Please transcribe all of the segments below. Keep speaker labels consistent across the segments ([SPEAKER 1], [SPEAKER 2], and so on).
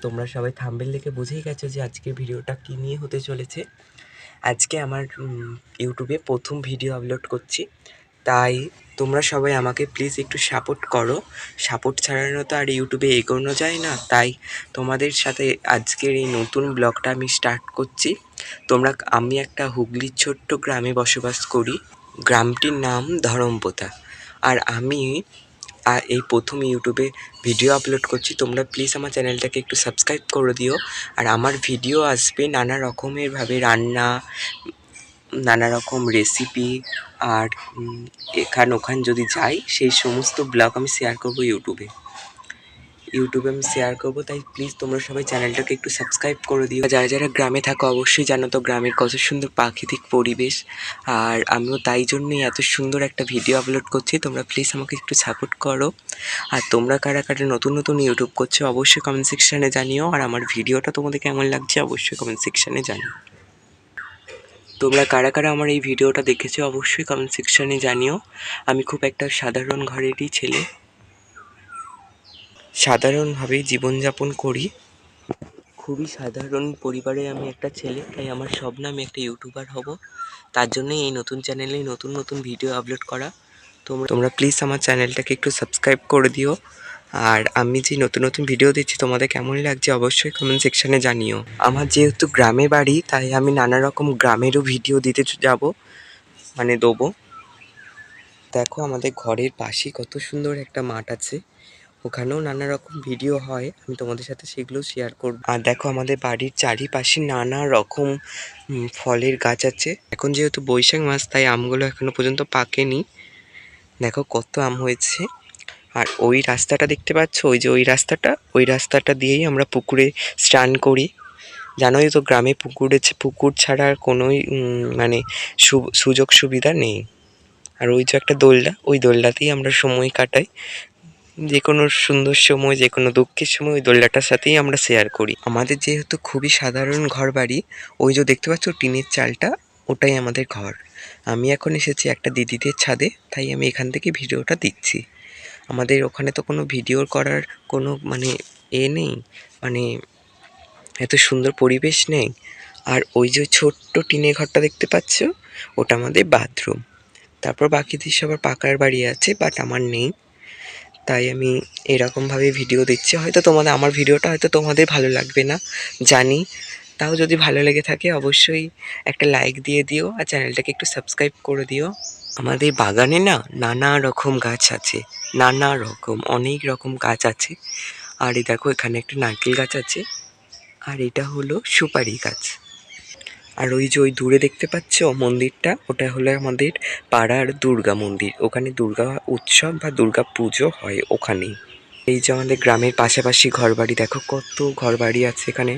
[SPEAKER 1] তোমরা সবাই থাম্বনেল দেখে বুঝেই গেছো যে আজকের ভিডিওটা কী নিয়ে হতে চলেছে। আজকে আমার ইউটিউবে প্রথম ভিডিও আপলোড করছি, তাই তোমরা সবাই আমাকে প্লিজ একটু সাপোর্ট করো। সাপোর্ট ছাড়ানো তো আর ইউটিউবে এগোনো যায় না, তাই তোমাদের সাথে আজকের এই নতুন ব্লগটা আমি স্টার্ট করছি। আমি একটা হুগলির ছোট্ট গ্রামে বসবাস করি। গ্রামটির নাম ধরমপোতা। আর আমি এই প্রথম ইউটিউবে ভিডিও আপলোড করছি। তোমরা প্লিজ আমার চ্যানেলটাকে একটু সাবস্ক্রাইব করে দিও। আর আমার ভিডিও আসবে নানা রকমেরভাবে, রান্না, নানা রকম রেসিপি, আর ওখান যদি যাই সেই সমস্ত ব্লগ আমি শেয়ার করবো ইউটিউবে আমি শেয়ার করবো। তাই প্লিজ তোমরা সবাই চ্যানেলটাকে একটু সাবস্ক্রাইব করে দিও। যারা যারা গ্রামে থাকো অবশ্যই জানো তো গ্রামের কত সুন্দর প্রাকৃতিক পরিবেশ। আর আমিও তাই জন্যই এত সুন্দর একটা ভিডিও আপলোড করছি। তোমরা প্লিজ আমাকে একটু সাপোর্ট করো। আর তোমরা কারা কারা নতুন নতুন ইউটিউব করছো অবশ্যই কমেন্ট সেকশানে জানিও। আর আমার ভিডিওটা তোমাদের কেমন লাগছে অবশ্যই কমেন্ট সেকশানে জানিও। তোমরা কারা কারা আমার এই ভিডিওটা দেখেছো অবশ্যই কমেন্ট সেকশানে জানিও। আমি খুব একটা সাধারণ ঘরেরই ছেলে, সাধারণভাবেই জীবনযাপন করি। খুবই সাধারণ পরিবারের আমি একটা ছেলে, তাই আমার স্বপ্ন আমি একটা ইউটিউবার হব। তার জন্যই এই নতুন চ্যানেলে নতুন নতুন ভিডিও আপলোড করা। তোমরা প্লিজ আমার চ্যানেলটাকে একটু সাবস্ক্রাইব করে দিও। আর আমি যে নতুন নতুন ভিডিও দিচ্ছি তোমাদের কেমন লাগছে অবশ্যই কমেন্ট সেকশানে জানিও। আমার যেহেতু গ্রামে বাড়ি, তাই আমি নানা রকম গ্রামেরও ভিডিও দিতে যাব, দেবো। দেখো আমাদের ঘরের পাশেই কত সুন্দর একটা মাঠ আছে, ওখানেও নানা রকম ভিডিও হয়, আমি তোমাদের সাথে সেগুলো শেয়ার করব। আর দেখো আমাদের বাড়ির চারিপাশে নানা রকম ফলের গাছ আছে। এখন যেহেতু বৈশাখ মাস, তাই আমগুলো এখনো পর্যন্ত পাকেনি। দেখো কত আম হয়েছে। আর ওই রাস্তাটা দেখতে পাচ্ছ, ওই রাস্তাটা দিয়েই আমরা পুকুরে স্নান করি। জানোই তো গ্রামে পুকুর ছাড়া আর কোনোই সুযোগ সুবিধা নেই। আর ওই যে একটা দোলনা, ওই দোলনাতেই আমরা সময় কাটাই। যে কোনো সুন্দর সময়, যে কোনো দুঃখের সময় ওই দোলনাটার সাথেই আমরা শেয়ার করি। আমাদের যেহেতু খুবই সাধারণ ঘর বাড়ি, ওই যে দেখতে পাচ্ছ টিনের চালটা, ওটাই আমাদের ঘর। আমি এখন এসেছি একটা দিদিদের ছাদে, তাই আমি এখান থেকে ভিডিওটা দিচ্ছি। আমাদের ওখানে তো কোনো ভিডিও করার কোনো নেই, এত সুন্দর পরিবেশ নেই। আর ওই যে ছোট্ট টিনের ঘরটা দেখতে পাচ্ছ, ওটা আমাদের বাথরুম। তারপর বাকিদের সবার পাকার বাড়ি আছে, বাট আমার নেই, তাই আমি এরকমভাবে ভিডিও দিচ্ছি। হয়তো আমার ভিডিওটা হয়তো তোমাদের ভালো লাগবে না জানি, তাও যদি ভালো লেগে থাকে অবশ্যই একটা লাইক দিয়ে দিও আর চ্যানেলটাকে একটু সাবস্ক্রাইব করে দিও। আমাদের বাগানে নানা রকম গাছ আছে, নানা রকম অনেক রকম গাছ আছে। আর এই দেখো এখানে একটা নারকেল গাছ আছে, আর এটা হলো সুপারি গাছ। আর ওই যে ওই দূরে দেখতে পাচ্ছ মন্দিরটা, ওটা হলো আমাদের পাড়ার দুর্গা মন্দির। ওখানে দুর্গা উৎসব বা দুর্গা পুজো হয় ওখানেই। এই যে আমাদের গ্রামের পাশাপাশি ঘরবাড়ি, দেখো কত ঘরবাড়ি আছে এখানে।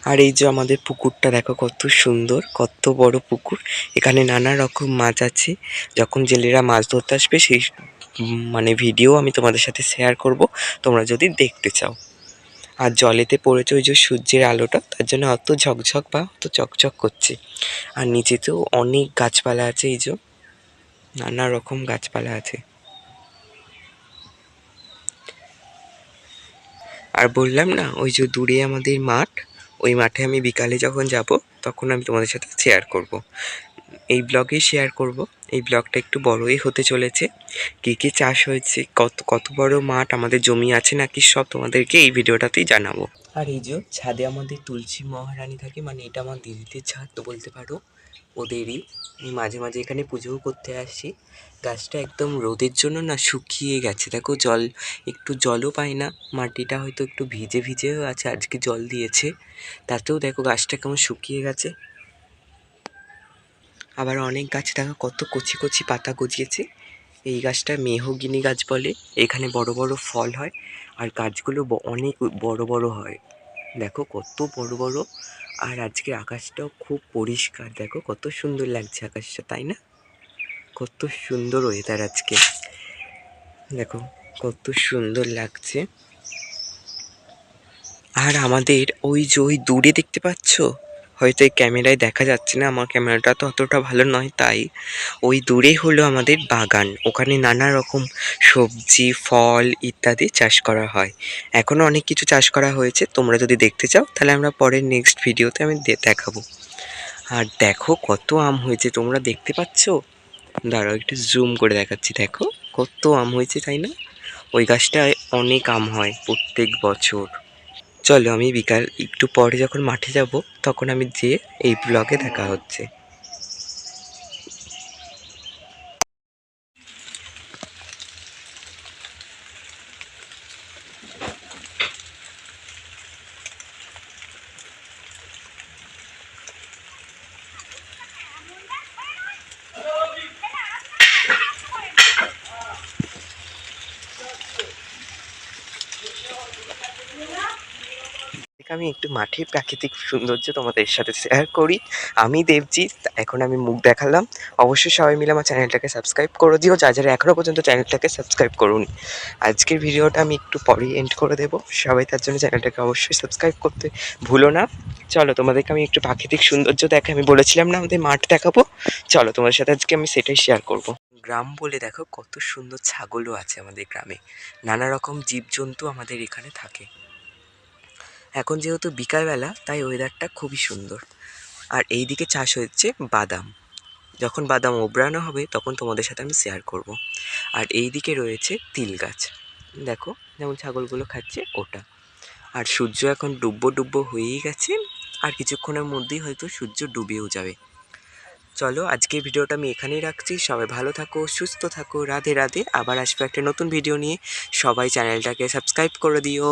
[SPEAKER 1] আর এই যে আমাদের পুকুরটা দেখো কত সুন্দর, কত বড় পুকুর। এখানে নানা রকম মাছ আছে। যখন জেলেরা মাছ ধরতে আসবে সেই ভিডিও আমি তোমাদের সাথে শেয়ার করব, তোমরা যদি দেখতে চাও। আর জলেতে পড়েছে ওই যে সূর্যের আলোটা, তার জন্য অত ঝকঝক বা অত চকচক করছে। আর নিচেতেও অনেক গাছপালা আছে, এই যে নানা রকম গাছপালা আছে। আর বললাম না ওই যে দূরে আমাদের মাঠ, ওই মাঠে আমি বিকালে যখন যাব তখন আমি তোমাদের সাথে শেয়ার করব, এই ব্লগে শেয়ার করব। এই ব্লগটা একটু বড়ই হতে চলেছে। কী কী চাষ হয়েছে, কত বড় মাঠ আমাদের জমি আছে নাকি, সব তোমাদেরকে এই ভিডিওটাতেই জানাবো। আর এই যে ছাদে আমাদের তুলসী মহারানী থাকে, এটা আমার দিদিদের ছাদ তো বলতে পারো, ওদেরই। আমি মাঝে মাঝে এখানে পুজোও করতে আসি। গাছটা একদম রোদের জন্য শুকিয়ে গেছে, দেখো একটু জলও পায় না। মাটিটা হয়তো একটু ভিজে ভিজেও আছে, আজকে জল দিয়েছে, তাতেও দেখো গাছটা কেমন শুকিয়ে গেছে। আবার অনেক গাছ দেখো কত কচি কচি পাতা গজিয়েছে। এই গাছটা মেহগিনি গাছ বলে, এখানে বড় বড় ফল হয়। আর গাছগুলো অনেক বড় বড় হয়, দেখো কত বড় বড়। আর আজকে আকাশটাও খুব পরিষ্কার, দেখো কত সুন্দর লাগছে আকাশটা, তাই না? কত সুন্দর ওয়েদার আজকে, দেখো কত সুন্দর লাগছে। আর আমাদের ওই যে ওই দূরে দেখতে পাচ্ছ, হয়তো এই ক্যামেরায় দেখা যাচ্ছে না, আমার ক্যামেরাটা তো অতটা ভালো নয়, তাই ওই দূরে হলো আমাদের বাগান। ওখানে নানা রকম সবজি, ফল ইত্যাদি চাষ করা হয়। এখনো অনেক কিছু চাষ করা হয়েছে, তোমরা যদি দেখতে চাও তাহলে আমরা পরের নেক্সট ভিডিওতে আমি দেখাবো। আর দেখো কত আম হয়েছে, তোমরা দেখতে পাচ্ছ? দাঁড়াও একটু জুম করে দেখাচ্ছি, দেখো কত আম হয়েছে, তাই না? ওই গাছটায় অনেক আম হয় প্রত্যেক বছর। চলো আমি বিকাল একটু পরে যখন মাঠে যাব তখন আমি যেয়ে এই ব্লগে দেখা হচ্ছে। আমি একটু মাঠের প্রাকৃতিক সৌন্দর্য তোমাদের সাথে শেয়ার করি। আমি দেবজিৎ, এখন আমি মুখ দেখালাম। অবশ্যই সবাই মিলে আমার চ্যানেলটাকে সাবস্ক্রাইব করে দিও, যারা এখনও পর্যন্ত চ্যানেলটাকে সাবস্ক্রাইব করুন। আজকের ভিডিওটা আমি একটু পরেই এন্ড করে দেবো, সবাই তার জন্য চ্যানেলটাকে অবশ্যই সাবস্ক্রাইব করতে ভুলো না। চলো তোমাদেরকে আমি একটু প্রাকৃতিক সৌন্দর্য দেখে, আমি বলেছিলাম না আমাদের মাঠ দেখাবো, চলো তোমাদের সাথে আজকে আমি সেটাই শেয়ার করব। গ্রাম বলে দেখো কত সুন্দর ছাগলও আছে আমাদের গ্রামে, নানা রকম জীবজন্তু আমাদের এখানে থাকে। এখন যেহেতু বিকালবেলা তাই ওয়েদারটা খুবই সুন্দর। আর এই দিকে চাষ হচ্ছে বাদাম, যখন বাদাম ওবরানো হবে তখন তোমাদের সাথে আমি শেয়ার করব। আর এই দিকে রয়েছে তিল গাছ, দেখো যেমন ছাগলগুলো খাচ্ছে ওটা। আর সূর্য এখন ডুববো ডুববো হয়েই গেছে, আর কিছুক্ষণের মধ্যেই হয়তো সূর্য ডুবেও যাবে। চলো আজকের ভিডিওটা আমি এখানেই রাখছি, সবাই ভালো থাকো, সুস্থ থাকো, রাধে রাধে। আবার আসবো একটা নতুন ভিডিও নিয়ে, সবাই চ্যানেলটাকে সাবস্ক্রাইব করে দিও।